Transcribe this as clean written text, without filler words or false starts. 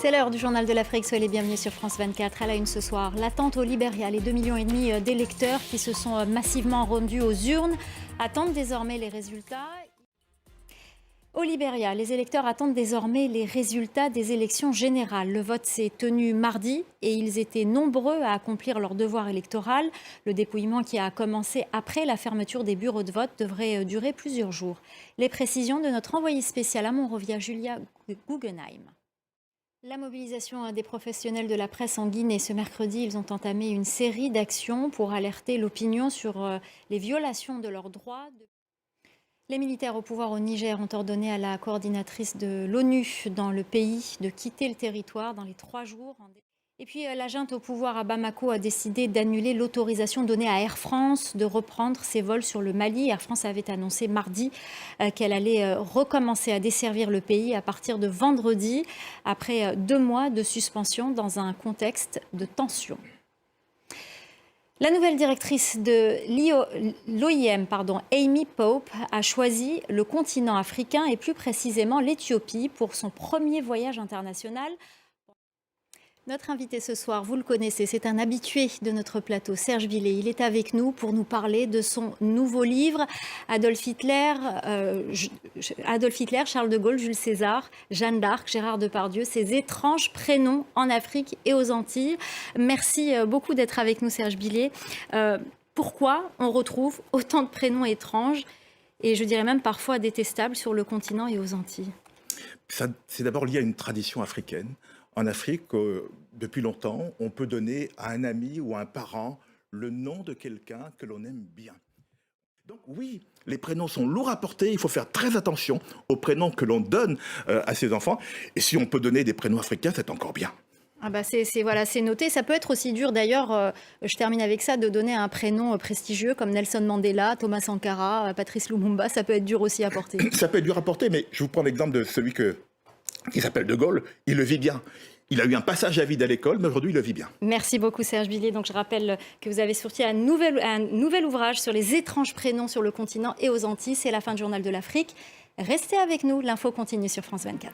C'est l'heure du journal de l'Afrique, soyez les bienvenus sur France 24. À la une ce soir, l'attente au Libéria, les 2,5 millions d'électeurs qui se sont massivement rendus aux urnes attendent désormais les résultats. Au Libéria, les électeurs attendent désormais les résultats des élections générales. Le vote s'est tenu mardi et ils étaient nombreux à accomplir leur devoir électoral. Le dépouillement qui a commencé après la fermeture des bureaux de vote devrait durer plusieurs jours. Les précisions de notre envoyée spéciale à Monrovia, Julia Guggenheim. La mobilisation des professionnels de la presse en Guinée. Ce mercredi, ils ont entamé une série d'actions pour alerter l'opinion sur les violations de leurs droits. Les militaires au pouvoir au Niger ont ordonné à la coordinatrice de l'ONU dans le pays de quitter le territoire dans les 3 jours. Et puis la junte au pouvoir à Bamako a décidé d'annuler l'autorisation donnée à Air France de reprendre ses vols sur le Mali. Air France avait annoncé mardi qu'elle allait recommencer à desservir le pays à partir de vendredi, après 2 mois de suspension dans un contexte de tension. La nouvelle directrice de l'OIM, Amy Pope, a choisi le continent africain et plus précisément l'Éthiopie pour son premier voyage international. Notre invité ce soir, vous le connaissez, c'est un habitué de notre plateau, Serge Billet. Il est avec nous pour nous parler de son nouveau livre, Adolf Hitler, Charles de Gaulle, Jules César, Jeanne d'Arc, Gérard Depardieu, ces étranges prénoms en Afrique et aux Antilles. Merci beaucoup d'être avec nous, Serge Billet. Pourquoi on retrouve autant de prénoms étranges et je dirais même parfois détestables sur le continent et aux Antilles? C'est d'abord lié à une tradition africaine. En Afrique, depuis longtemps, on peut donner à un ami ou à un parent le nom de quelqu'un que l'on aime bien. Donc oui, les prénoms sont lourds à porter, il faut faire très attention aux prénoms que l'on donne à ses enfants. Et si on peut donner des prénoms africains, c'est encore bien. Ah bah c'est noté. Ça peut être aussi dur d'ailleurs, je termine avec ça, de donner un prénom prestigieux comme Nelson Mandela, Thomas Sankara, Patrice Lumumba. Ça peut être dur aussi à porter. Ça peut être dur à porter, mais je vous prends l'exemple de celui qui s'appelle De Gaulle, il le vit bien. Il a eu un passage à vide à l'école, mais aujourd'hui, il le vit bien. Merci beaucoup, Serge Billet. Donc, je rappelle que vous avez sorti un nouvel ouvrage sur les étranges prénoms sur le continent et aux Antilles. C'est la fin du Journal de l'Afrique. Restez avec nous, l'info continue sur France 24.